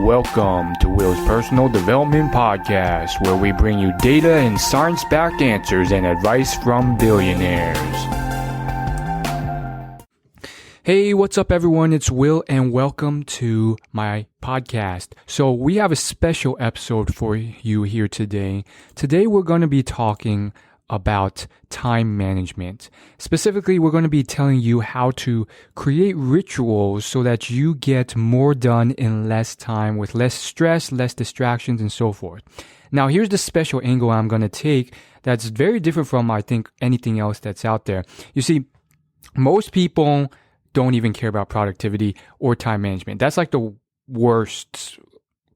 Welcome to Will's Personal Development Podcast, where we bring you data and science-backed answers and advice from billionaires. Hey, what's up everyone? It's Will and welcome to my podcast. So we have a special episode for you here today. Today we're going to be talking about time management. Specifically, we're going to be telling you how to create rituals so that you get more done in less time with less stress, less distractions, and so forth. Now, here's the special angle I'm going to take that's very different from, I think, anything else that's out there. You see, most people don't even care about productivity or time management. That's like the worst,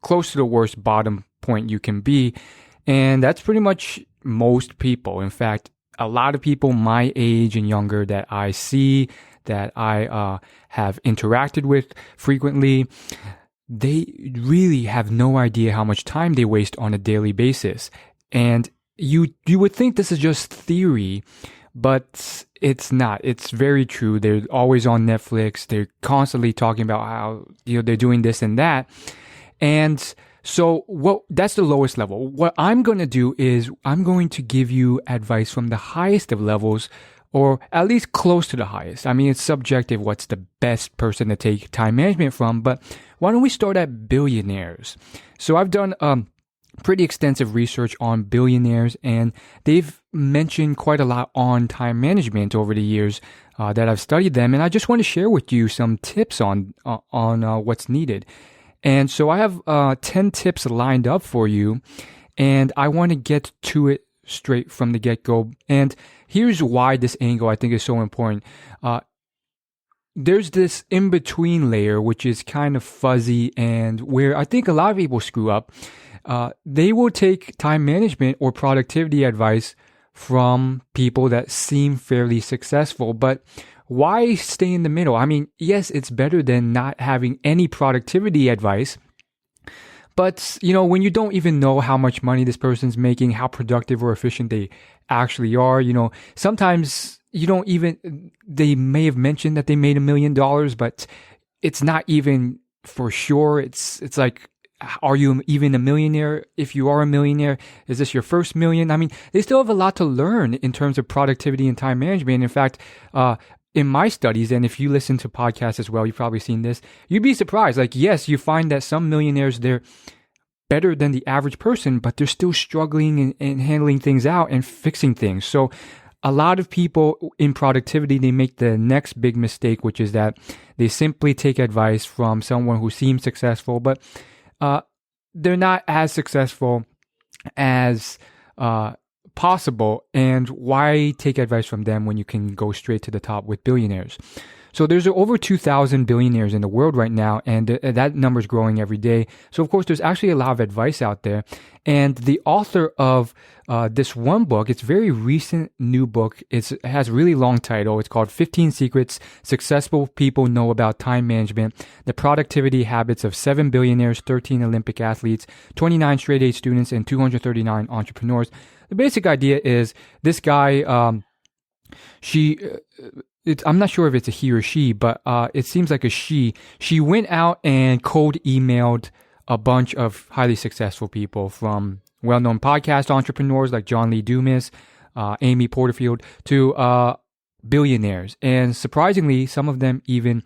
close to the worst bottom point you can be. And that's pretty much most people. In fact, a lot of people my age and younger that I see, that I have interacted with frequently, they really have no idea how much time they waste on a daily basis. And you would think this is just theory, but it's not. It's very true. They're always on Netflix. They're constantly talking about how, they're doing this and that. And so that's the lowest level. What I'm going to do is I'm going to give you advice from the highest of levels, or at least close to the highest. I mean, it's subjective what's the best person to take time management from, but why don't we start at billionaires? So I've done pretty extensive research on billionaires, and they've mentioned quite a lot on time management over the years that I've studied them, and I just want to share with you some tips on what's needed. And so I have 10 tips lined up for you, and I want to get to it straight from the get-go. And here's why this angle I think is so important. There's this in-between layer, which is kind of fuzzy, and where I think a lot of people screw up. They will take time management or productivity advice from people that seem fairly successful, but why stay in the middle? I mean, yes, it's better than not having any productivity advice. But, when you don't even know how much money this person's making, how productive or efficient they actually are, sometimes they may have mentioned that they made $1 million, but it's not even for sure. It's like, are you even a millionaire? If you are a millionaire, is this your first million? I mean, they still have a lot to learn in terms of productivity and time management. In fact, in my studies, and if you listen to podcasts as well, you've probably seen this, you'd be surprised. Like, yes, you find that some millionaires, they're better than the average person, but they're still struggling and handling things out and fixing things. So a lot of people in productivity, they make the next big mistake, which is that they simply take advice from someone who seems successful, but they're not as successful as possible. And why take advice from them when you can go straight to the top with billionaires? So there's over 2,000 billionaires in the world right now, and that number is growing every day. So of course, there's actually a lot of advice out there. And the author of this one book, it's a very recent new book. It has a really long title. It's called 15 Secrets Successful People Know About Time Management, The Productivity Habits of 7 Billionaires, 13 Olympic Athletes, 29 straight-A students, and 239 entrepreneurs. The basic idea is this guy, I'm not sure if it's a he or she, but it seems like a she. She went out and cold emailed a bunch of highly successful people, from well-known podcast entrepreneurs like John Lee Dumas, Amy Porterfield, to billionaires. And surprisingly, some of them even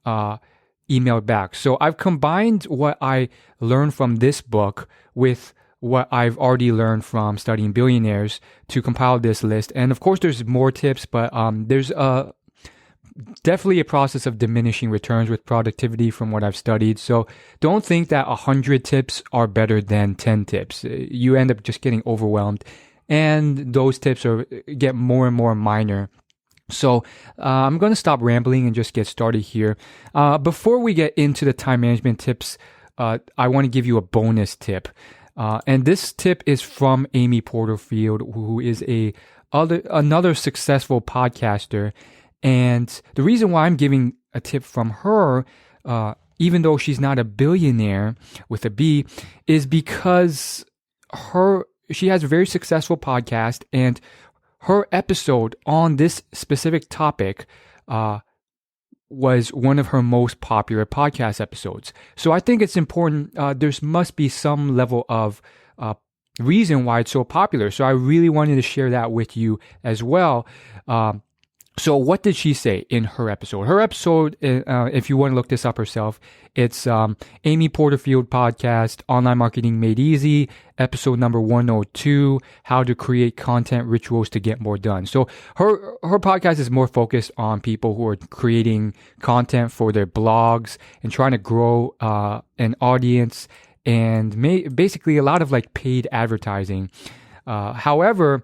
emailed back. So I've combined what I learned from this book with what I've already learned from studying billionaires to compile this list. And of course, there's more tips, but there's definitely a process of diminishing returns with productivity from what I've studied. So don't think that 100 tips are better than 10 tips. You end up just getting overwhelmed, and those tips get more and more minor. So I'm going to stop rambling and just get started here. Before we get into the time management tips, I want to give you a bonus tip. And this tip is from Amy Porterfield, who is another successful podcaster. And the reason why I'm giving a tip from her, even though she's not a billionaire with a B, is because she has a very successful podcast, and her episode on this specific topic was one of her most popular podcast episodes. So I think it's important. There must be some level of reason why it's so popular. So I really wanted to share that with you as well. So what did she say in her episode? Her episode, if you want to look this up herself, it's Amy Porterfield podcast, Online Marketing Made Easy, episode number 102, How to Create Content Rituals to Get More Done. So her podcast is more focused on people who are creating content for their blogs and trying to grow an audience and basically a lot of like paid advertising. However,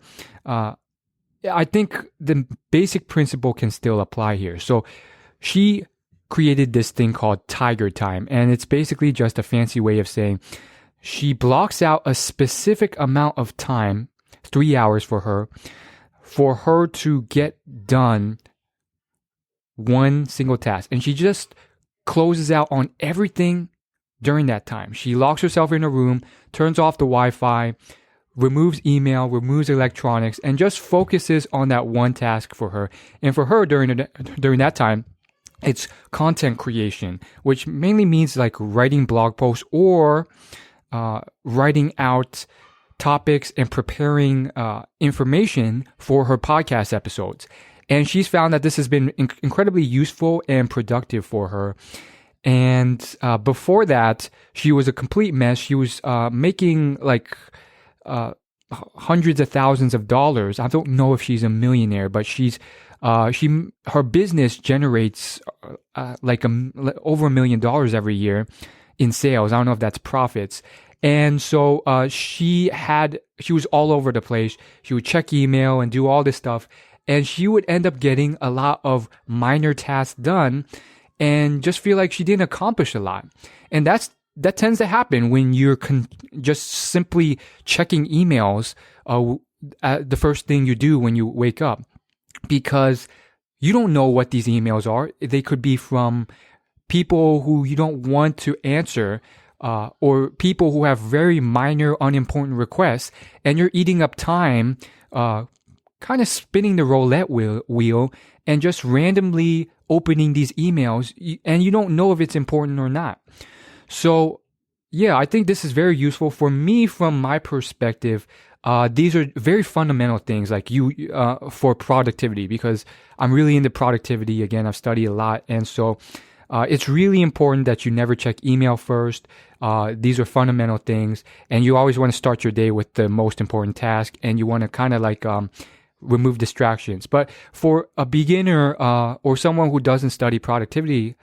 I think the basic principle can still apply here. So she created this thing called Tiger Time, and it's basically just a fancy way of saying she blocks out a specific amount of time, 3 hours for her to get done one single task. And she just closes out on everything during that time. She locks herself in a room, turns off the Wi-Fi, removes email, removes electronics, and just focuses on that one task for her. And for her, during that time, it's content creation, which mainly means like writing blog posts or writing out topics and preparing information for her podcast episodes. And she's found that this has been incredibly useful and productive for her. And before that, she was a complete mess. She was making like hundreds of thousands of dollars. I don't know if she's a millionaire, but her business generates like over $1 million every year in sales. I don't know if that's profits. And so she was all over the place. She would check email and do all this stuff, and she would end up getting a lot of minor tasks done and just feel like she didn't accomplish a lot. And that tends to happen when you're just simply checking emails the first thing you do when you wake up, because you don't know what these emails are. They could be from people who you don't want to answer, or people who have very minor, unimportant requests, and you're eating up time, kind of spinning the roulette wheel and just randomly opening these emails, and you don't know if it's important or not. So, yeah, I think this is very useful for me from my perspective. These are very fundamental things like for productivity, because I'm really into productivity. Again, I've studied a lot. And so it's really important that you never check email first. These are fundamental things. And you always want to start your day with the most important task. And you want to kind of like remove distractions. But for a beginner or someone who doesn't study productivity,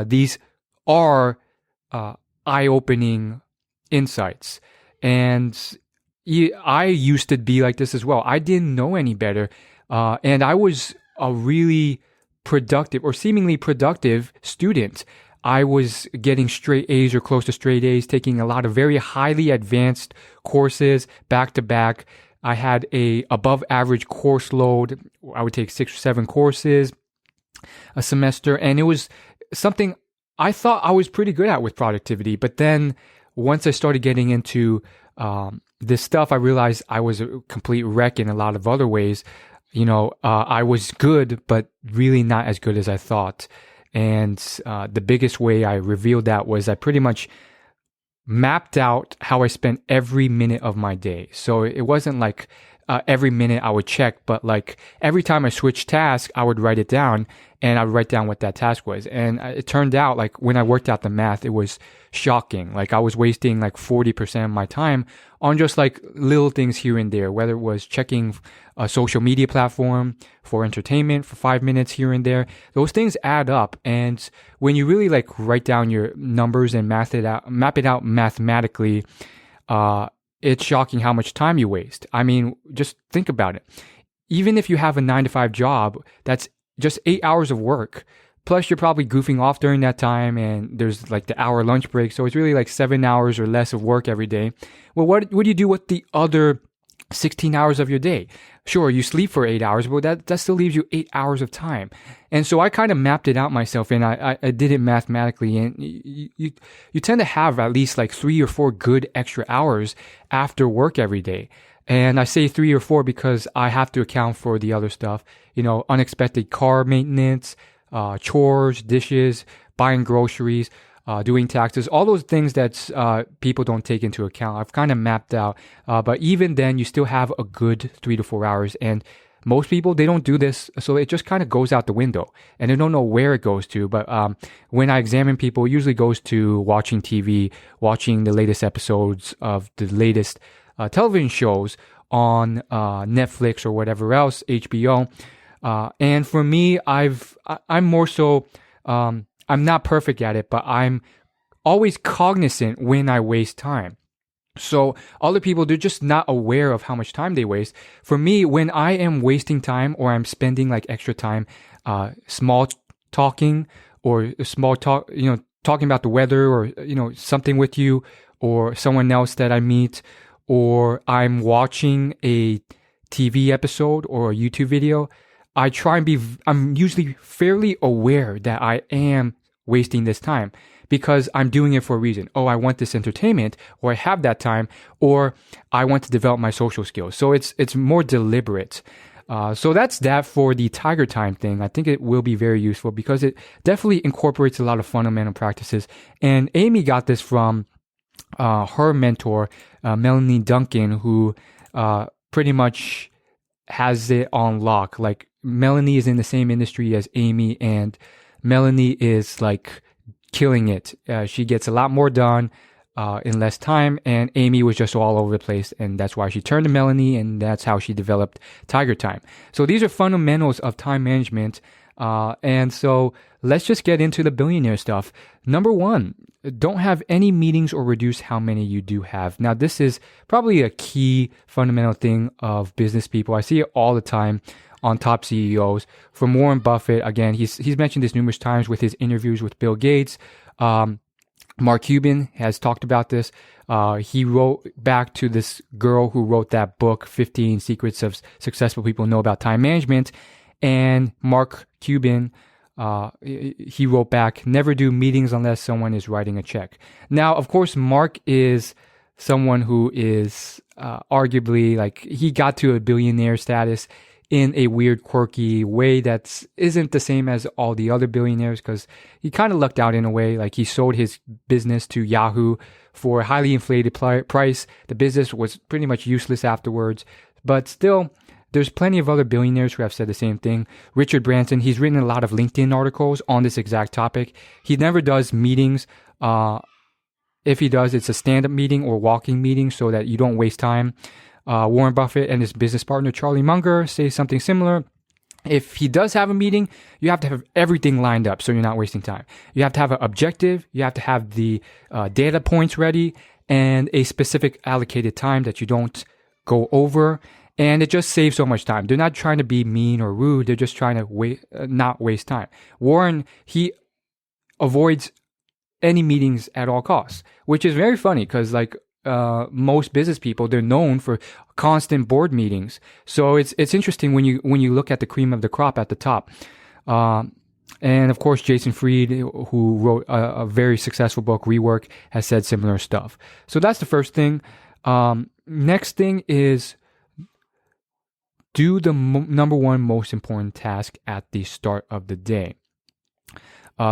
these are eye-opening insights. And I used to be like this as well. I didn't know any better. And I was a really productive or seemingly productive student. I was getting straight A's or close to straight A's, taking a lot of very highly advanced courses back to back. I had a above average course load. I would take 6 or 7 courses a semester. And it was something I thought I was pretty good at with productivity. But then once I started getting into this stuff, I realized I was a complete wreck in a lot of other ways. I was good, but really not as good as I thought. And the biggest way I revealed that was I pretty much mapped out how I spent every minute of my day. So it wasn't like every minute I would check, but like every time I switched tasks, I would write it down, and I would write down what that task was. And it turned out like when I worked out the math, it was shocking. Like I was wasting like 40% of my time on just like little things here and there, whether it was checking a social media platform for entertainment for 5 minutes here and there. Those things add up. And when you really like write down your numbers and map it out mathematically, it's shocking how much time you waste. I mean, just think about it. Even if you have a 9-to-5 job, that's just 8 hours of work. Plus, you're probably goofing off during that time, and there's like the hour lunch break. So it's really like 7 hours or less of work every day. Well, what do you do with the other 16 hours of your day? Sure, you sleep for 8 hours, but that still leaves you 8 hours of time. And so I kind of mapped it out myself, and I did it mathematically. And you tend to have at least like 3 or 4 good extra hours after work every day. And I say 3 or 4 because I have to account for the other stuff, unexpected car maintenance, chores, dishes, buying groceries, doing taxes, all those things that people don't take into account. I've kind of mapped out. But even then, you still have a good 3 to 4 hours. And most people, they don't do this, so it just kind of goes out the window, and they don't know where it goes to. But when I examine people, it usually goes to watching TV, watching the latest episodes of the latest television shows on Netflix or whatever else, HBO. And for me, I'm more so, I'm not perfect at it, but I'm always cognizant when I waste time. So other people, they're just not aware of how much time they waste. For me, when I am wasting time or I'm spending like extra time, small talking or small talk, talking about the weather or, something with you or someone else that I meet, or I'm watching a TV episode or a YouTube video, I'm usually fairly aware that I am wasting this time, because I'm doing it for a reason. Oh, I want this entertainment, or I have that time, or I want to develop my social skills. So it's more deliberate. So that's that for the Tiger Time thing. I think it will be very useful because it definitely incorporates a lot of fundamental practices. And Amy got this from her mentor, Melanie Duncan, who pretty much has it on lock. Like, Melanie is in the same industry as Amy, and Melanie is like killing it. She gets a lot more done in less time, and Amy was just all over the place, and that's why she turned to Melanie, and that's how she developed Tiger Time. So these are fundamentals of time management, and so let's just get into the billionaire stuff. Number one, don't have any meetings or reduce how many you do have. Now, this is probably a key fundamental thing of business people. I see it all the time on top CEOs. From Warren Buffett, again, he's mentioned this numerous times with his interviews with Bill Gates. Mark Cuban has talked about this. He wrote back to this girl who wrote that book, 15 Secrets of Successful People Know About Time Management. And Mark Cuban, he wrote back, never do meetings unless someone is writing a check. Now, of course, Mark is someone who is arguably, like, he got to a billionaire status in a weird, quirky way that isn't the same as all the other billionaires, because he kind of lucked out in a way. Like, he sold his business to Yahoo for a highly inflated price. The business was pretty much useless afterwards. But still, there's plenty of other billionaires who have said the same thing. Richard Branson, he's written a lot of LinkedIn articles on this exact topic. He never does meetings. If he does, it's a stand-up meeting or walking meeting so that you don't waste time. Warren Buffett and his business partner, Charlie Munger, say something similar. If he does have a meeting, you have to have everything lined up so you're not wasting time. You have to have an objective. You have to have the data points ready and a specific allocated time that you don't go over. And it just saves so much time. They're not trying to be mean or rude. They're just trying to not waste time. Warren, he avoids any meetings at all costs, which is very funny because, like, most business people, they're known for constant board meetings. So it's interesting when you look at the cream of the crop at the top. And of course, Jason Fried, who wrote a very successful book, Rework, has said similar stuff. So that's the first thing. Next thing is do the number one most important task at the start of the day.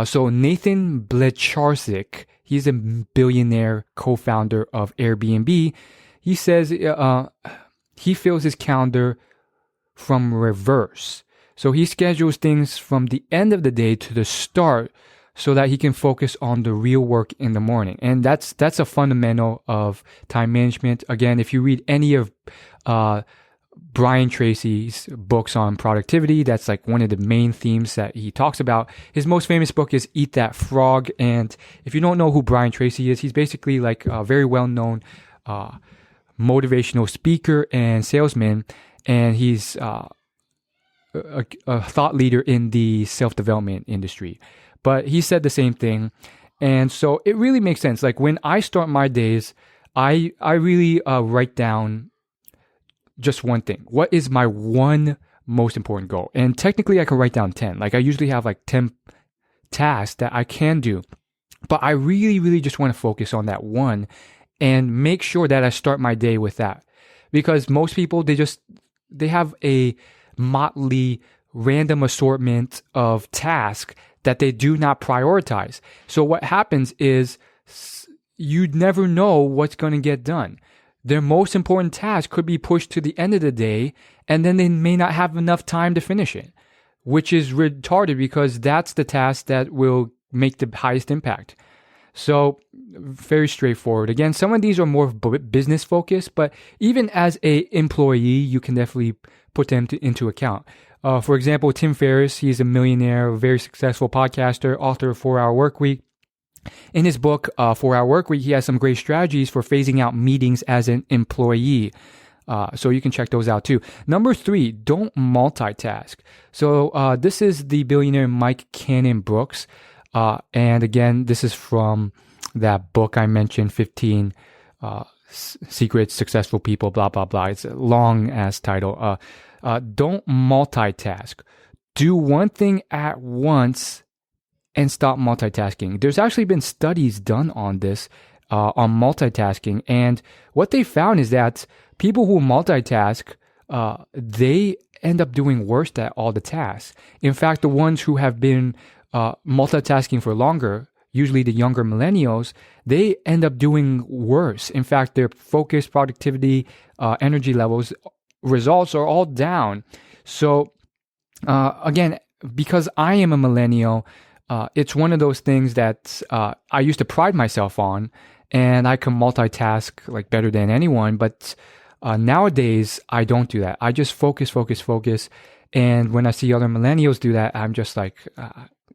So Nathan Blecharczyk, he's a billionaire co-founder of Airbnb. He says he fills his calendar from reverse. So he schedules things from the end of the day to the start so that he can focus on the real work in the morning. And that's a fundamental of time management. Again, if you read any of Brian Tracy's books on productivity, that's like one of the main themes that he talks about. His most famous book is Eat That Frog. And if you don't know who Brian Tracy is, he's basically like a very well-known motivational speaker and salesman. And he's a thought leader in the self-development industry. But he said the same thing. And so it really makes sense. Like, when I start my days, I really write down just one thing. What is my one most important goal? And technically I can write down 10. Like, I usually have like 10 tasks that I can do, but I really, really just want to focus on that one and make sure that I start my day with that. Because most people, they have a motley random assortment of tasks that they do not prioritize. So what happens is you never know what's going to get done. Their most important task could be pushed to the end of the day, and then they may not have enough time to finish it, which is retarded because that's the task that will make the highest impact. So very straightforward. Again, some of these are more business focused, but even as a employee, you can definitely put them into account. For example, Tim Ferriss, he's a millionaire, a very successful podcaster, author of 4-Hour Workweek. In his book, 4-Hour Workweek, he has some great strategies for phasing out meetings as an employee. So you can check those out too. Number 3, don't multitask. So this is the billionaire Mike Cannon-Brookes. And again, this is from that book I mentioned, 15 Secrets Successful People, blah, blah, blah. It's a long-ass title. Don't multitask. Do one thing at once and stop multitasking. There's actually been studies done on this, on multitasking. And what they found is that people who multitask, they end up doing worse at all the tasks. In fact, the ones who have been multitasking for longer, usually the younger millennials, they end up doing worse. In fact, their focus, productivity, energy levels, results are all down. So again, because I am a millennial, it's one of those things that I used to pride myself on, and I can multitask like better than anyone. But nowadays, I don't do that. I just focus. And when I see other millennials do that, I'm just like,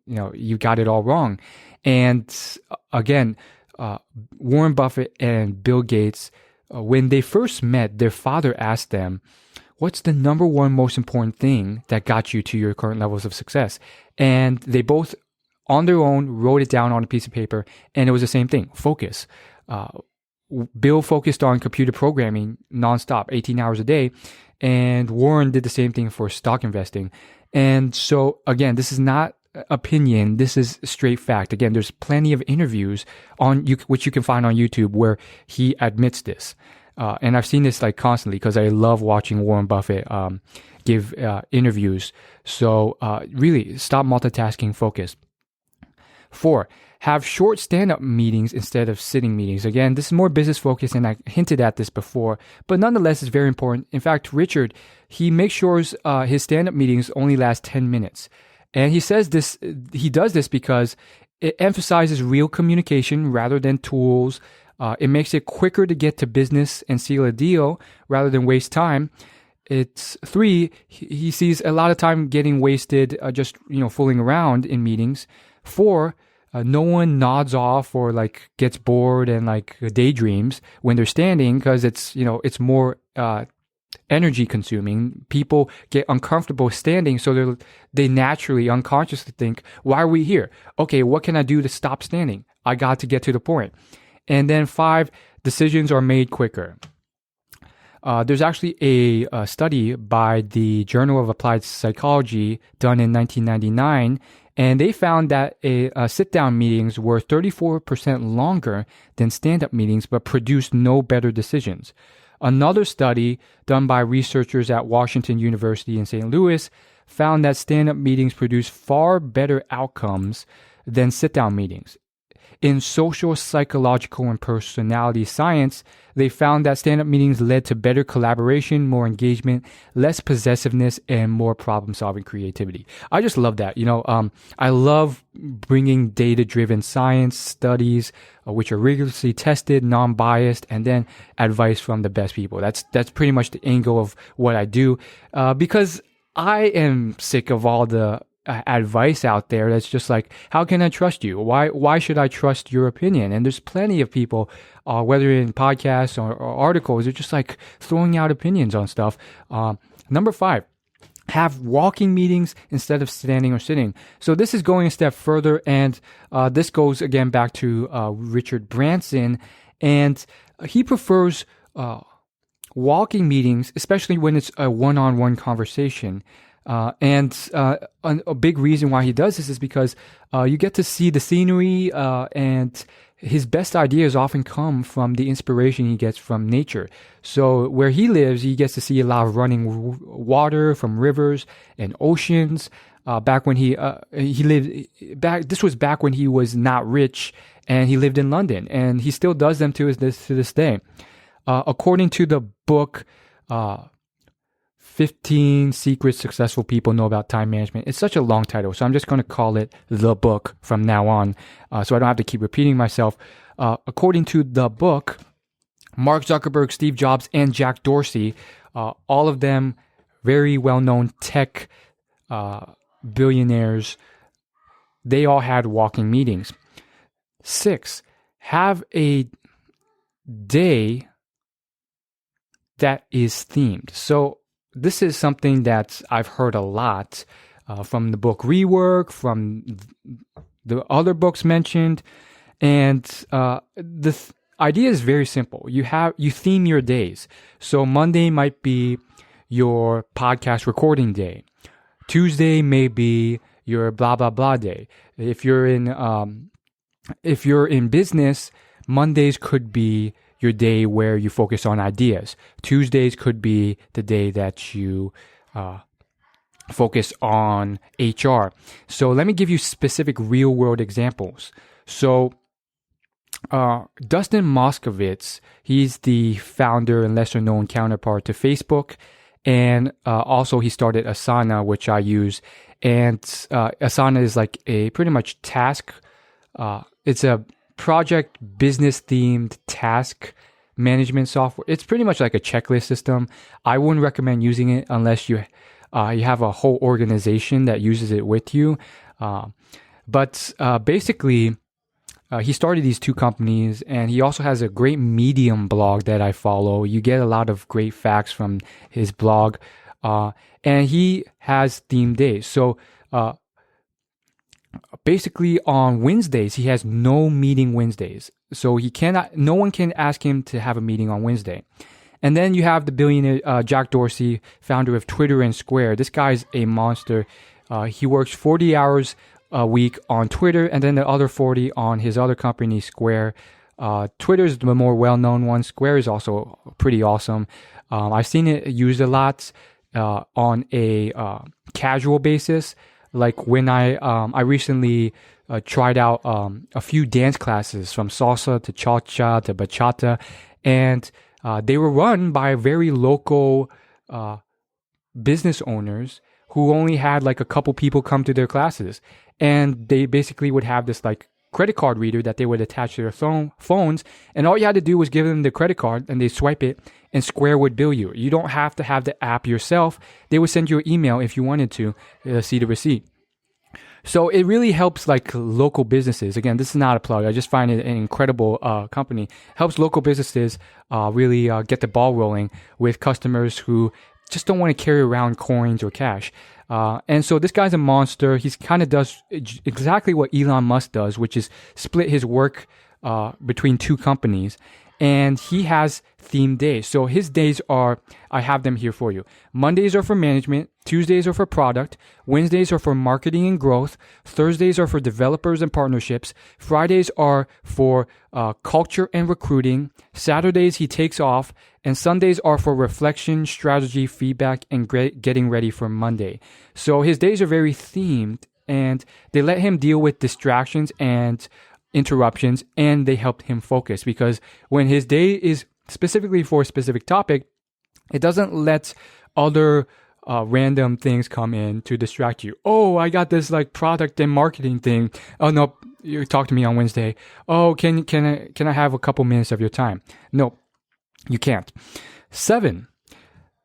you got it all wrong. And again, Warren Buffett and Bill Gates, when they first met, their father asked them, what's the number one most important thing that got you to your current levels of success? And they both, on their own, wrote it down on a piece of paper, and it was the same thing, focus. Bill focused on computer programming nonstop, 18 hours a day, and Warren did the same thing for stock investing. And so, again, this is not opinion, this is straight fact. Again, there's plenty of interviews which you can find on YouTube where he admits this. And I've seen this like constantly because I love watching Warren Buffett give interviews. So really, stop multitasking, focus. 4, have short stand-up meetings instead of sitting meetings. Again, this is more business focused, and I hinted at this before, but nonetheless, it's very important. In fact, Richard, he makes sure his stand-up meetings only last 10 minutes. And he says this, he does this because it emphasizes real communication rather than tools. It makes it quicker to get to business and seal a deal rather than waste time. It's 3, he sees a lot of time getting wasted just, fooling around in meetings. 4, no one nods off or like gets bored and like daydreams when they're standing because it's more energy consuming. People get uncomfortable standing, so they naturally, unconsciously think, why are we here? Okay, what can I do to stop standing? I got to get to the point. And then 5, decisions are made quicker. There's actually a study by the Journal of Applied Psychology done in 1999, and they found that sit-down meetings were 34% longer than stand-up meetings, but produced no better decisions. Another study done by researchers at Washington University in St. Louis found that stand-up meetings produce far better outcomes than sit-down meetings. In social, psychological, and personality science, they found that stand-up meetings led to better collaboration, more engagement, less possessiveness, and more problem-solving creativity. I just love that. I love bringing data-driven science studies, which are rigorously tested, non-biased, and then advice from the best people. That's pretty much the angle of what I do, because I am sick of all the advice out there that's just like, how can I trust you? Why should I trust your opinion? And there's plenty of people, whether in podcasts or articles, they're just like throwing out opinions on stuff. Number 5, have walking meetings instead of standing or sitting. So this is going a step further, and this goes again back to Richard Branson, and he prefers walking meetings, especially when it's a one-on-one conversation. A big reason why he does this is because you get to see the scenery, and his best ideas often come from the inspiration he gets from nature. So where he lives, he gets to see a lot of running water from rivers and oceans. Back when he lived back, this was back when he was not rich, and he lived in London, and he still does them to this day. According to the book, 15 Secrets Successful People Know About Time Management. It's such a long title, so I'm just going to call it The Book from now on, so I don't have to keep repeating myself. According to the book, Mark Zuckerberg, Steve Jobs, and Jack Dorsey, all of them very well-known tech billionaires, they all had walking meetings. 6, have a day that is themed. So this is something that I've heard a lot from the book Rework, from the other books mentioned, and the idea is very simple. You theme your days. So Monday might be your podcast recording day. Tuesday may be your blah blah blah day. If you're in business, Mondays could be your day where you focus on ideas. Tuesdays could be the day that you focus on HR. So let me give you specific real world examples. So Dustin Moskovitz, he's the founder and lesser known counterpart to Facebook. And also he started Asana, which I use. And Asana is like a pretty much task. It's a project business themed task management software. It's pretty much like a checklist system. I wouldn't recommend using it unless you have a whole organization that uses it with you. But basically, he started these two companies, and he also has a great Medium blog that I follow. You get a lot of great facts from his blog, and he has themed days. So basically on Wednesdays, he has no meeting Wednesdays. So no one can ask him to have a meeting on Wednesday. And then you have the billionaire Jack Dorsey, founder of Twitter and Square. This guy's a monster. He works 40 hours a week on Twitter, and then the other 40 on his other company, Square. Twitter is the more well-known one. Square is also pretty awesome. I've seen it used a lot on a casual basis. Like when I recently tried out a few dance classes, from salsa to cha-cha to bachata, and they were run by very local business owners who only had like a couple people come to their classes. And they basically would have this like credit card reader that they would attach to their phones. And all you had to do was give them the credit card, and they swipe it, and Square would bill you. You don't have to have the app yourself. They would send you an email if you wanted to see the receipt. So it really helps like local businesses. Again, this is not a plug. I just find it an incredible company. Helps local businesses really get the ball rolling with customers who just don't want to carry around coins or cash. And so this guy's a monster. He's kind of does exactly what Elon Musk does, which is split his work between two companies. And he has themed days. So his days are, I have them here for you. Mondays are for management. Tuesdays are for product. Wednesdays are for marketing and growth. Thursdays are for developers and partnerships. Fridays are for culture and recruiting. Saturdays he takes off. And Sundays are for reflection, strategy, feedback, and getting ready for Monday. So his days are very themed, and they let him deal with distractions and interruptions, and they helped him focus, because when his day is specifically for a specific topic, it doesn't let other random things come in to distract you. Oh, I got this like product and marketing thing. Oh no, you talk to me on Wednesday. Oh, can I have a couple minutes of your time? No, you can't. 7.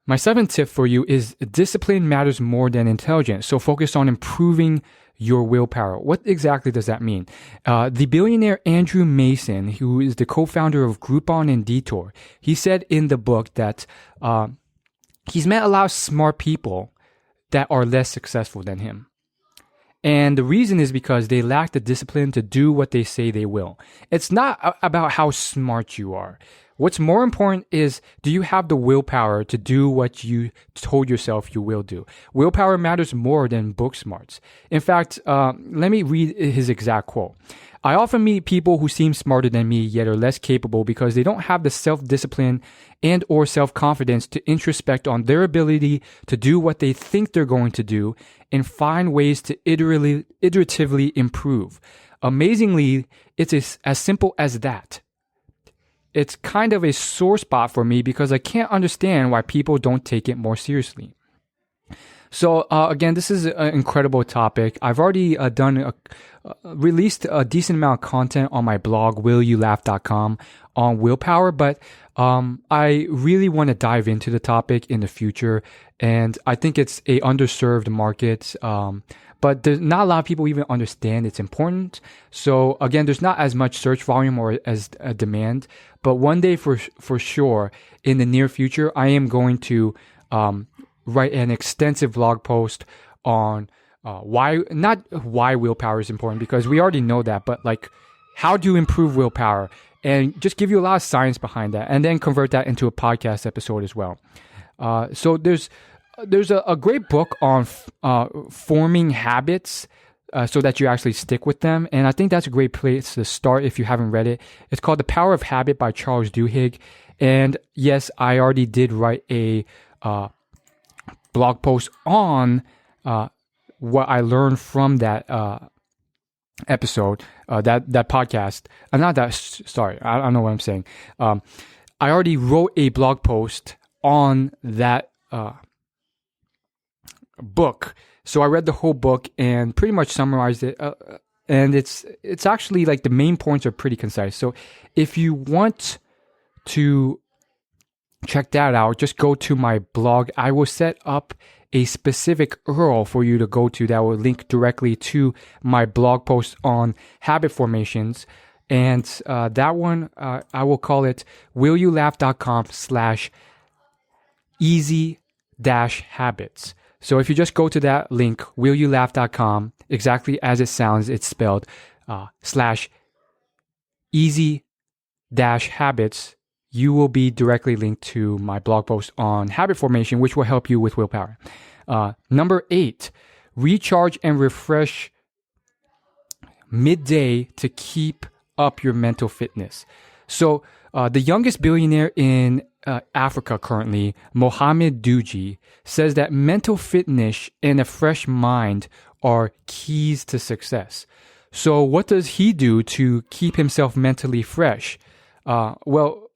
My 7th tip for you is discipline matters more than intelligence. So focus on improving your willpower. What exactly does that mean? The billionaire Andrew Mason, who is the co-founder of Groupon and Detour, he said in the book that he's met a lot of smart people that are less successful than him. And the reason is because they lack the discipline to do what they say they will. It's not about how smart you are. What's more important is, do you have the willpower to do what you told yourself you will do? Willpower matters more than book smarts. In fact, let me read his exact quote. I often meet people who seem smarter than me yet are less capable because they don't have the self-discipline and or self-confidence to introspect on their ability to do what they think they're going to do and find ways to iteratively improve. Amazingly, it's as simple as that. It's kind of a sore spot for me because I can't understand why people don't take it more seriously. So again, this is an incredible topic. I've already released a decent amount of content on my blog, willyoulaugh.com, on willpower, but I really want to dive into the topic in the future, and I think it's a underserved market. But there's not a lot of people even understand it's important. So again, there's not as much search volume or as a demand. But one day for sure, in the near future, I am going to write an extensive blog post on not why willpower is important, because we already know that, but like how to improve willpower, and just give you a lot of science behind that, and then convert that into a podcast episode as well. So there's a great book on forming habits so that you actually stick with them. And I think that's a great place to start if you haven't read it. It's called The Power of Habit by Charles Duhigg. And yes, I already did write a blog post on what I learned from that episode, that podcast. I don't know what I'm saying. I already wrote a blog post on that book. So I read the whole book and pretty much summarized it. And it's actually like the main points are pretty concise. So if you want to check that out, just go to my blog. I will set up a specific URL for you to go to that will link directly to my blog post on habit formations. And that one, I will call it willyoulaugh.com/easy-habits. So if you just go to that link, willyoulaugh.com, exactly as it sounds, it's spelled, /easy-habits, you will be directly linked to my blog post on habit formation, which will help you with willpower. Number 8, recharge and refresh midday to keep up your mental fitness. So the youngest billionaire in Africa currently, Mohammed G, says that mental fitness and a fresh mind are keys to success. So what does he do to keep himself mentally fresh? Well,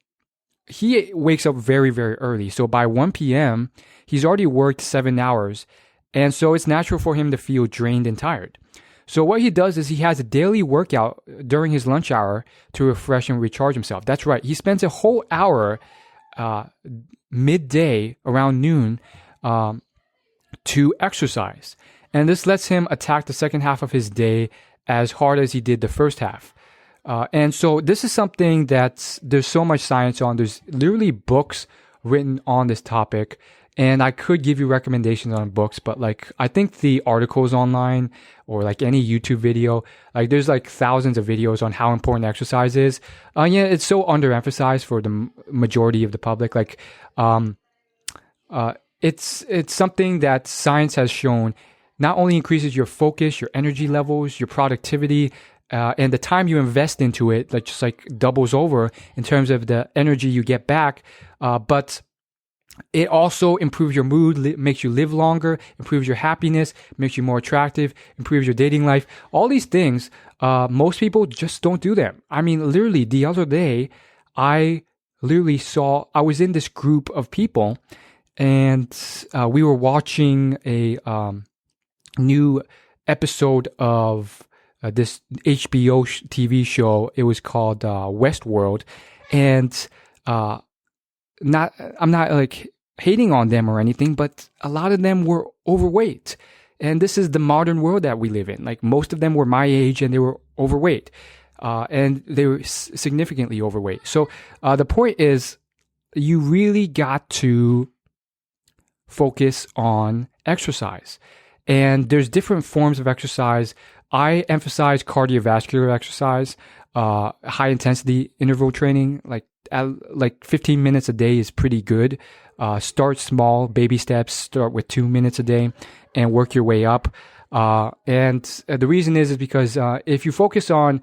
he wakes up very, very early. So by 1 p.m., he's already worked 7 hours. And so it's natural for him to feel drained and tired. So what he does is he has a daily workout during his lunch hour to refresh and recharge himself. That's right. He spends a whole hour midday around noon to exercise. And this lets him attack the second half of his day as hard as he did the first half. And so this is something that there's so much science on. There's literally books written on this topic. And I could give you recommendations on books, but like I think the articles online or like any YouTube video, like there's like thousands of videos on how important exercise is. Yeah, it's so underemphasized for the majority of the public. Like, it's something that science has shown not only increases your focus, your energy levels, your productivity, and the time you invest into it, like just like doubles over in terms of the energy you get back, but it also improves your mood, makes you live longer, improves your happiness, makes you more attractive, improves your dating life. All these things, most people just don't do them. I mean, literally the other day, I was in this group of people and we were watching a new episode of this HBO TV show. It was called Westworld. And I'm not like hating on them or anything, but a lot of them were overweight. And this is the modern world that we live in. Like most of them were my age and they were overweight. And they were significantly overweight. So the point is, you really got to focus on exercise. And there's different forms of exercise. I emphasize cardiovascular exercise, high intensity interval training, like like 15 minutes a day is pretty good. Start small, baby steps. Start with 2 minutes a day and work your way up. And the reason is because if you focus on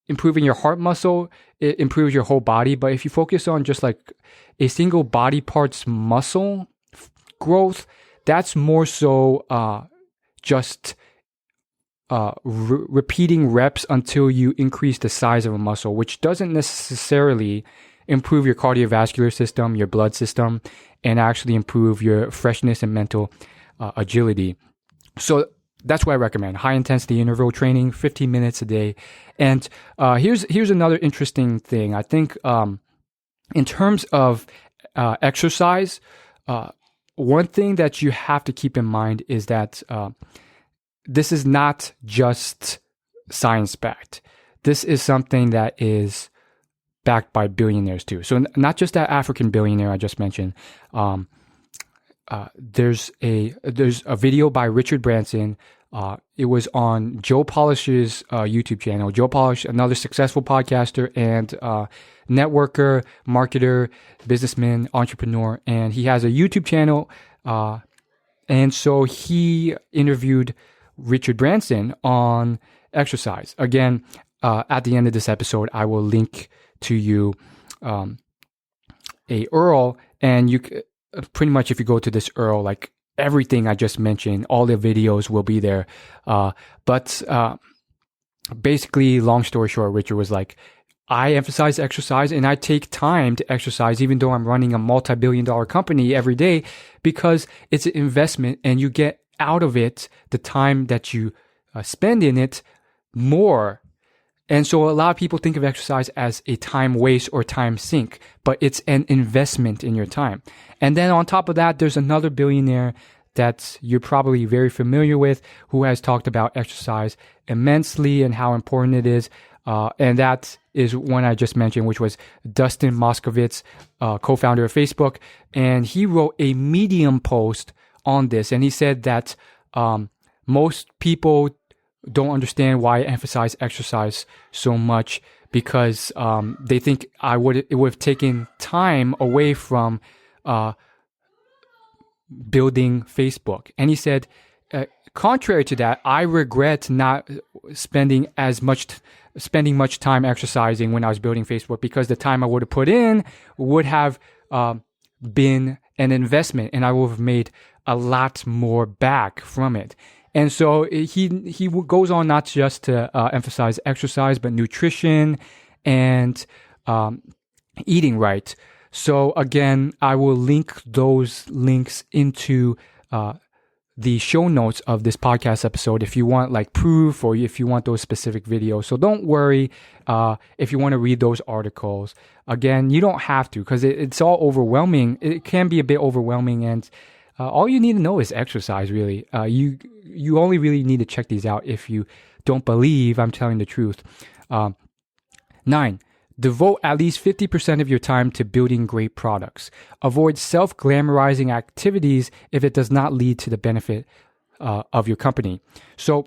improving your heart muscle, it improves your whole body. But if you focus on just like a single body part's muscle growth, that's more so just repeating reps until you increase the size of a muscle, which doesn't necessarily improve your cardiovascular system, your blood system, and actually improve your freshness and mental agility. So that's what I recommend. High intensity interval training, 15 minutes a day. And here's another interesting thing. I think in terms of exercise, one thing that you have to keep in mind is that this is not just science-backed. This is something that is backed by billionaires too. So not just that African billionaire I just mentioned. There's a video by Richard Branson. It was on Joe Polish's YouTube channel. Joe Polish, another successful podcaster and networker, marketer, businessman, entrepreneur, and he has a YouTube channel. And so he interviewed Richard Branson on exercise. Again, at the end of this episode, I will link to you a URL, and you pretty much, if you go to this URL, like everything I just mentioned, all the videos will be there. But basically, long story short, Richard was like, I emphasize exercise and I take time to exercise, even though I'm running a multi-billion-dollar company every day, because it's an investment and you get out of it the time that you spend in it more. And so a lot of people think of exercise as a time waste or time sink, but it's an investment in your time. And then on top of that, there's another billionaire that you're probably very familiar with who has talked about exercise immensely and how important it is. And that is one I just mentioned, which was Dustin Moskovitz, co-founder of Facebook. And he wrote a Medium post on this. And he said that most people don't understand why I emphasize exercise so much, because they think it would have taken time away from building Facebook. And he said, contrary to that, I regret not spending much time exercising when I was building Facebook, because the time I would have put in would have been an investment and I would have made a lot more back from it. And so he goes on not just to emphasize exercise, but nutrition and eating right. So again, I will link those links into the show notes of this podcast episode if you want like proof or if you want those specific videos. So don't worry if you want to read those articles. Again, you don't have to, because it's all overwhelming. It can be a bit overwhelming, and all you need to know is exercise, really. You only really need to check these out if you don't believe I'm telling the truth. 9. Devote at least 50% of your time to building great products. Avoid self-glamorizing activities if it does not lead to the benefit of your company. So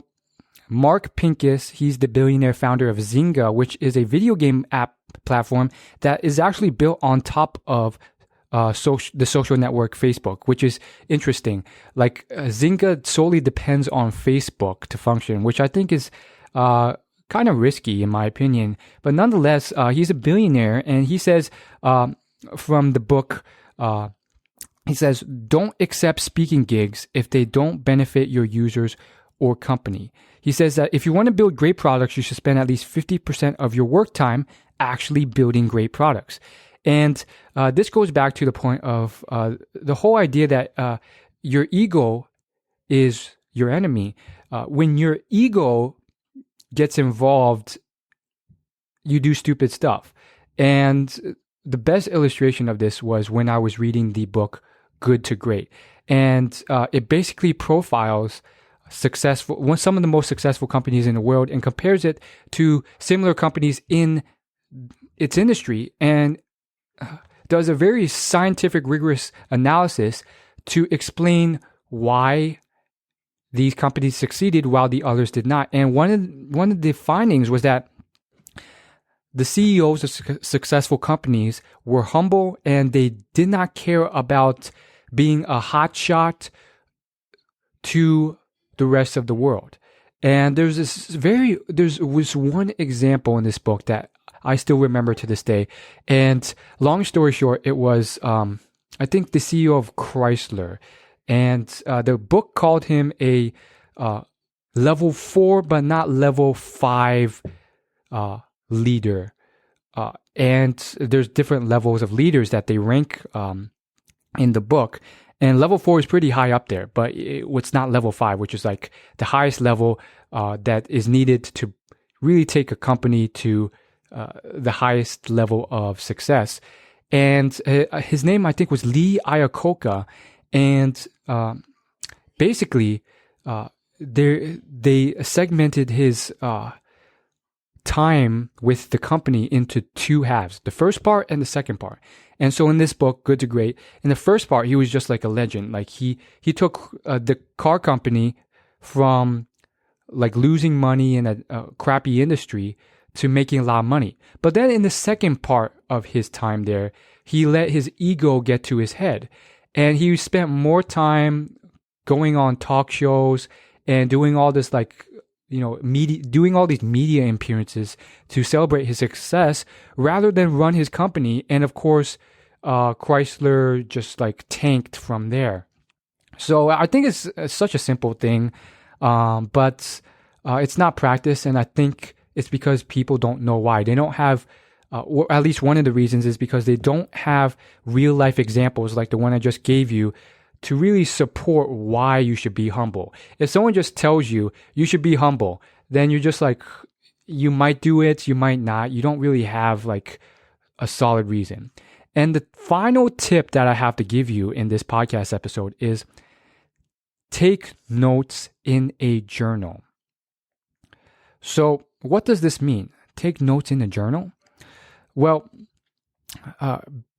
Mark Pincus, he's the billionaire founder of Zynga, which is a video game app platform that is actually built on top of the social network Facebook, which is interesting. Like Zynga solely depends on Facebook to function, which I think is kind of risky in my opinion. But nonetheless, he's a billionaire, and he says from the book, he says, don't accept speaking gigs if they don't benefit your users or company. He says that if you want to build great products, you should spend at least 50% of your work time actually building great products. And this goes back to the point of the whole idea that your ego is your enemy. When your ego gets involved, you do stupid stuff. And the best illustration of this was when I was reading the book Good to Great. And it basically profiles some of the most successful companies in the world and compares it to similar companies in its industry, and does a very scientific, rigorous analysis to explain why these companies succeeded while the others did not. And one of the findings was that the CEOs of successful companies were humble, and they did not care about being a hotshot to the rest of the world. And there was one example in this book that I still remember to this day. And long story short, it was, I think, the CEO of Chrysler. And the book called him a level 4, but not level 5 leader. And there's different levels of leaders that they rank in the book. And level 4 is pretty high up there, but it's not level 5, which is like the highest level that is needed to really take a company to the highest level of success. And his name, I think, was Lee Iacocca. And basically, they segmented his time with the company into two halves, the first part and the second part. And so in this book, Good to Great, in the first part, he was just like a legend. Like he took the car company from like losing money in a crappy industry to making a lot of money. But then in the second part of his time there, he let his ego get to his head. And he spent more time going on talk shows and doing all this doing all these media appearances to celebrate his success rather than run his company. And of course, Chrysler just like tanked from there. So I think it's such a simple thing, but it's not practiced. And I think it's because people don't know why. They don't have, or at least one of the reasons is because they don't have real life examples like the one I just gave you to really support why you should be humble. If someone just tells you you should be humble, then you're just like, you might do it, you might not. You don't really have like a solid reason. And the final tip that I have to give you in this podcast episode is take notes in a journal. So what does this mean? Take notes in a journal? Well,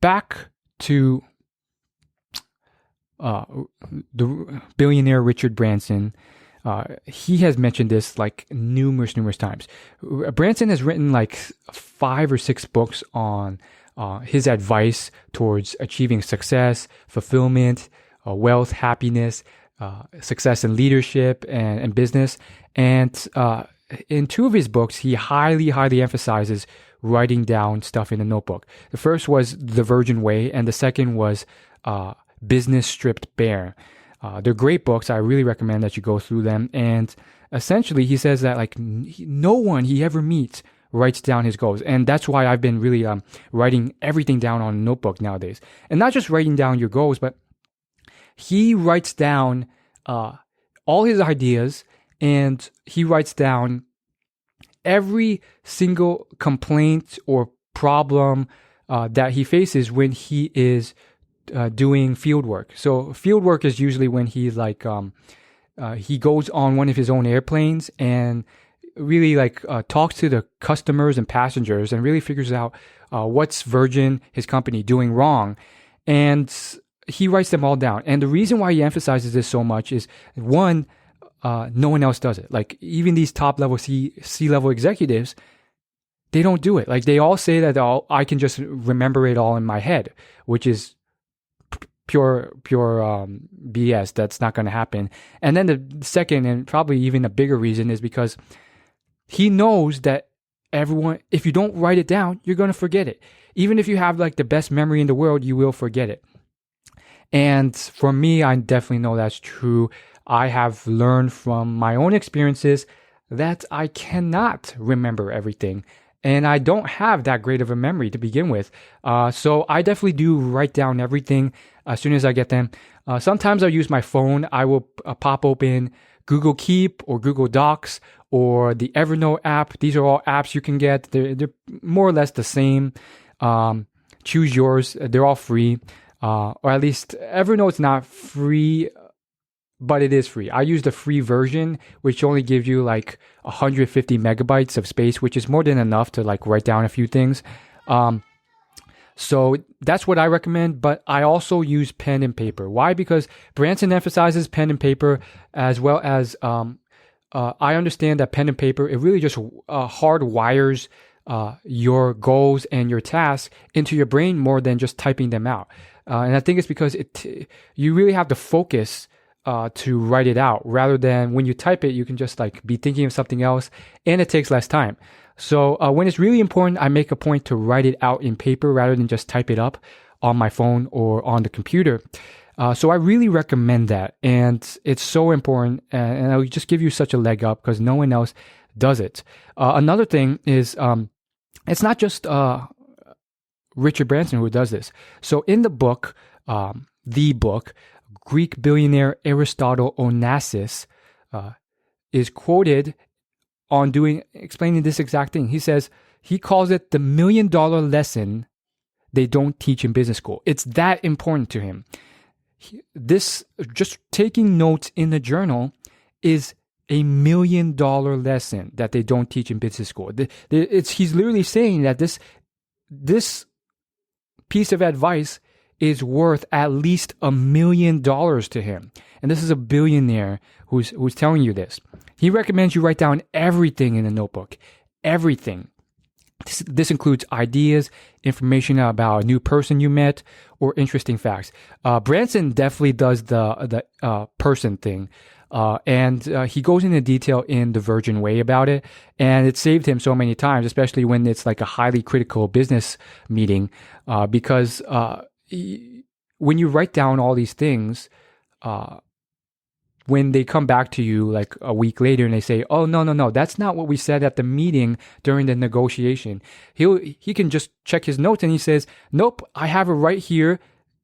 back to the billionaire Richard Branson, he has mentioned this like numerous times. Branson has written like 5 or 6 books on his advice towards achieving success, fulfillment, wealth, happiness, success in leadership and business. And in 2 of his books, he highly emphasizes writing down stuff in a notebook. The first was The Virgin Way, and the second was Business Stripped Bare. They're great books. I really recommend that you go through them. And essentially, he says that like no one he ever meets writes down his goals. And that's why I've been really writing everything down on a notebook nowadays. And not just writing down your goals, but he writes down all his ideas, and he writes down every single complaint or problem that he faces when he is doing field work. So field work is usually when he like he goes on one of his own airplanes and really like talks to the customers and passengers and really figures out what's Virgin, his company, doing wrong. And he writes them all down. And the reason why he emphasizes this so much is, one, no one else does it. Like even these top level C-level executives, they don't do it. Like they all say that I can just remember it all in my head, which is pure BS. That's not going to happen. And then the second and probably even a bigger reason is because he knows that everyone, if you don't write it down, you're going to forget it. Even if you have like the best memory in the world, you will forget it. And for me, I definitely know that's true. I have learned from my own experiences that I cannot remember everything. And I don't have that great of a memory to begin with. So I definitely do write down everything as soon as I get them. Sometimes I'll use my phone. I will pop open Google Keep or Google Docs or the Evernote app. These are all apps you can get. They're more or less the same. Choose yours. They're all free. Or at least Evernote's not free, but it is free. I use the free version, which only gives you like 150 megabytes of space, which is more than enough to like write down a few things. So that's what I recommend, but I also use pen and paper. Why? Because Branson emphasizes pen and paper, as well as I understand that pen and paper, it really just hardwires your goals and your tasks into your brain more than just typing them out. And I think it's because you really have to focus to write it out, rather than when you type it, you can just like be thinking of something else, and it takes less time. So when it's really important, I make a point to write it out in paper rather than just type it up on my phone or on the computer. So I really recommend that, and it's so important, and I'll just give you such a leg up because no one else does it. Another thing is, it's not just Richard Branson who does this. So in the book, Greek billionaire Aristotle Onassis is quoted on explaining this exact thing. He says he calls it the $1 million lesson they don't teach in business school. It's that important to him. This, just taking notes in the journal, is a $1 million lesson that they don't teach in business school. He's literally saying that this piece of advice is worth at least $1 million to him. And this is a billionaire who's telling you this. He recommends you write down everything in a notebook. Everything. This includes ideas, information about a new person you met, or interesting facts. Branson definitely does the person thing. And he goes into detail in The Virgin Way about it. And it saved him so many times, especially when it's like a highly critical business meeting, because when you write down all these things, when they come back to you like a week later and they say, oh, no, that's not what we said at the meeting during the negotiation, he can just check his notes and he says, nope, I have it right here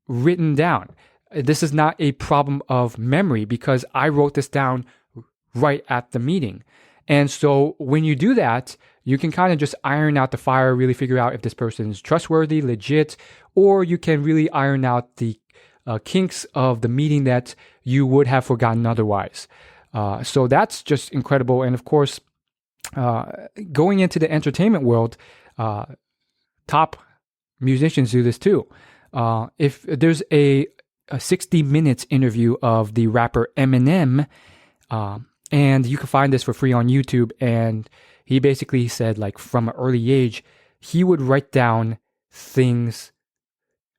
written down. This is not a problem of memory because I wrote this down right at the meeting. And so when you do that, you can kind of just iron out the fire, really figure out if this person is trustworthy, legit, or you can really iron out the kinks of the meeting that you would have forgotten otherwise. So that's just incredible. And of course, going into the entertainment world, top musicians do this too. If there's a 60 Minutes interview of the rapper Eminem, and you can find this for free on YouTube, and he basically said, like, from an early age, he would write down things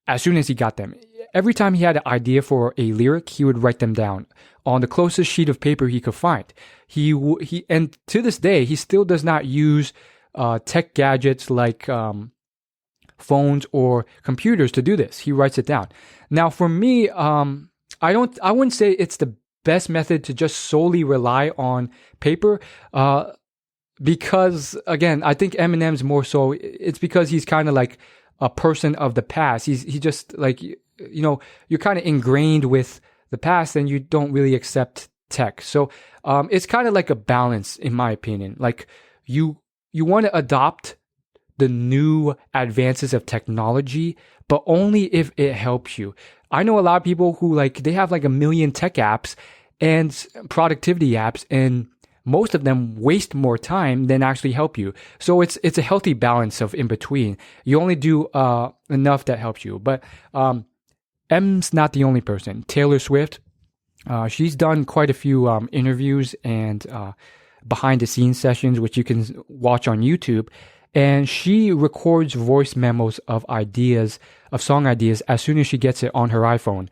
as soon as he got them. Every time he had an idea for a lyric, he would write them down on the closest sheet of paper he could find. And to this day, he still does not use tech gadgets like phones or computers to do this. He writes it down. Now, for me, I wouldn't say it's the best method to just solely rely on paper, because again, I think Eminem's more so. It's because he's kind of like a person of the past. He just like, you're kind of ingrained with the past and you don't really accept tech. So it's kind of like a balance, in my opinion. Like you want to adopt the new advances of technology, but only if it helps you. I know a lot of people who they have like 1 million tech apps and productivity apps, and most of them waste more time than actually help you. So it's a healthy balance of in between. You only do enough that helps you. But M's not the only person. Taylor Swift, she's done quite a few interviews and behind the scenes sessions, which you can watch on YouTube. And she records voice memos of song ideas as soon as she gets it on her iPhone.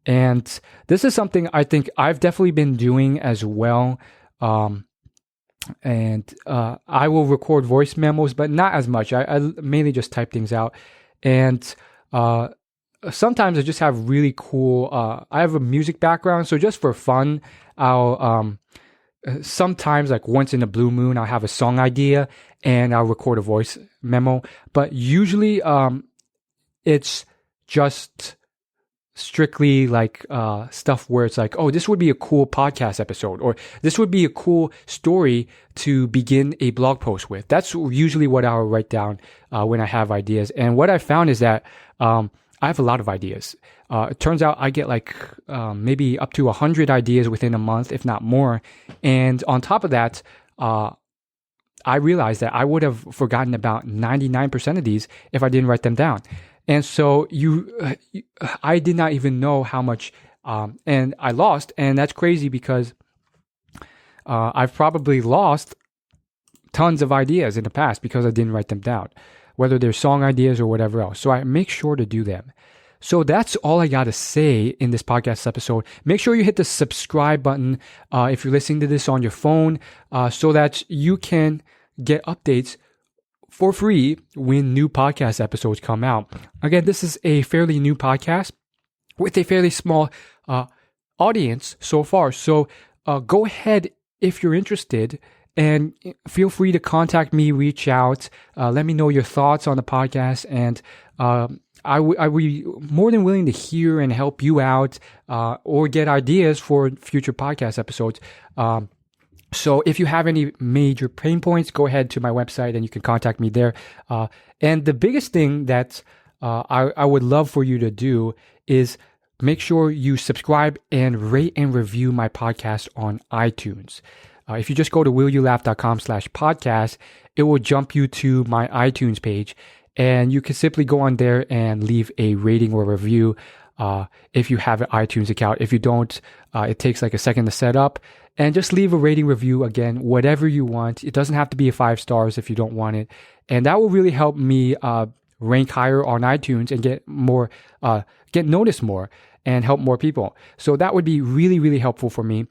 And this is something I think I've definitely been doing as well. And I will record voice memos, but not as much. I mainly just type things out. And sometimes I just have really cool, I have a music background. So just for fun, I'll sometimes, like once in a blue moon, I'll have a song idea and I'll record a voice memo. But usually it's just strictly like stuff where it's like, oh, this would be a cool podcast episode, or this would be a cool story to begin a blog post with. That's usually what I'll write down when I have ideas. And what I found is that I have a lot of ideas. It turns out I get like maybe up to 100 ideas within a month, if not more. And on top of that, I realized that I would have forgotten about 99% of these if I didn't write them down. And so I did not even know how much, and I lost. And that's crazy because I've probably lost tons of ideas in the past because I didn't write them down, whether they're song ideas or whatever else. So I make sure to do them. So that's all I got to say in this podcast episode. Make sure you hit the subscribe button if you're listening to this on your phone so that you can get updates for free when new podcast episodes come out. Again, this is a fairly new podcast with a fairly small audience so far. So go ahead if you're interested and feel free to contact me, reach out, let me know your thoughts on the podcast, and I would be more than willing to hear and help you out or get ideas for future podcast episodes. So if you have any major pain points, go ahead to my website and you can contact me there. And the biggest thing that I would love for you to do is make sure you subscribe and rate and review my podcast on iTunes. If you just go to willyoulaugh.com/podcast, it will jump you to my iTunes page. And you can simply go on there and leave a rating or review if you have an iTunes account. If you don't, it takes like a second to set up. And just leave a rating review, again, whatever you want. It doesn't have to be 5 stars if you don't want it. And that will really help me rank higher on iTunes and get noticed more and help more people. So that would be really, really helpful for me.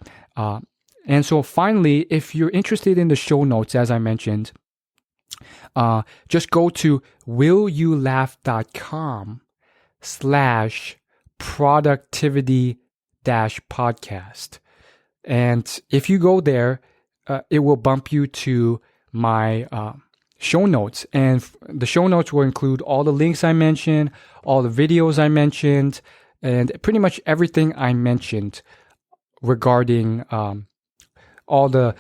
And so finally, if you're interested in the show notes, as I mentioned, just go to willyoulaugh.com/productivity-podcast. And if you go there, it will bump you to my show notes. And the show notes will include all the links I mentioned, all the videos I mentioned, and pretty much everything I mentioned regarding all the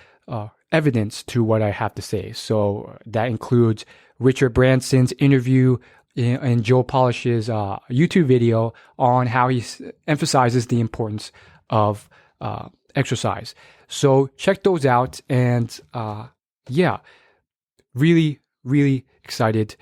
evidence to what I have to say. So that includes Richard Branson's interview in Joe Polish's YouTube video on how he emphasizes the importance of exercise. So check those out. And really, really excited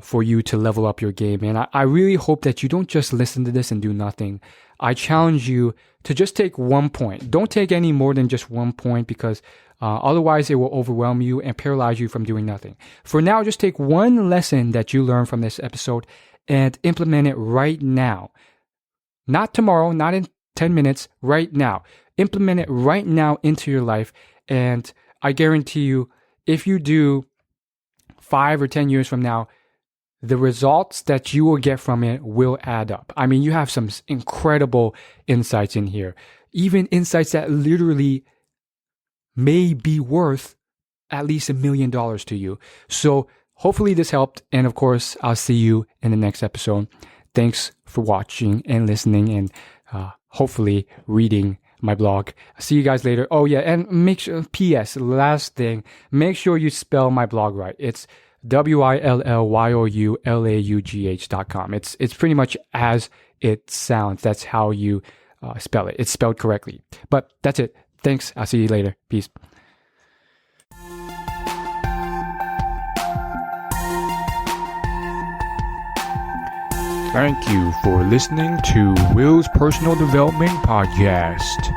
for you to level up your game. And I really hope that you don't just listen to this and do nothing. I challenge you to just take 1 point. Don't take any more than just 1 point, because otherwise it will overwhelm you and paralyze you from doing nothing. For now, just take one lesson that you learned from this episode and implement it right now. Not tomorrow, not in 10 minutes, right now. Implement it right now into your life. And I guarantee you, if you do 5 or 10 years from now, the results that you will get from it will add up. I mean, you have some incredible insights in here, even insights that literally may be worth at least $1 million to you. So hopefully this helped. And of course, I'll see you in the next episode. Thanks for watching and listening and hopefully reading my blog. See you guys later. Oh yeah, and make sure, PS, last thing, make sure you spell my blog right. It's willyoulaugh.com. It's pretty much as it sounds. That's how you spell it. It's spelled correctly. But that's it. Thanks. I'll see you later. Peace. Thank you for listening to Will's Personal Development Podcast.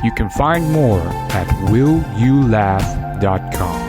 You can find more at willyoulaugh.com.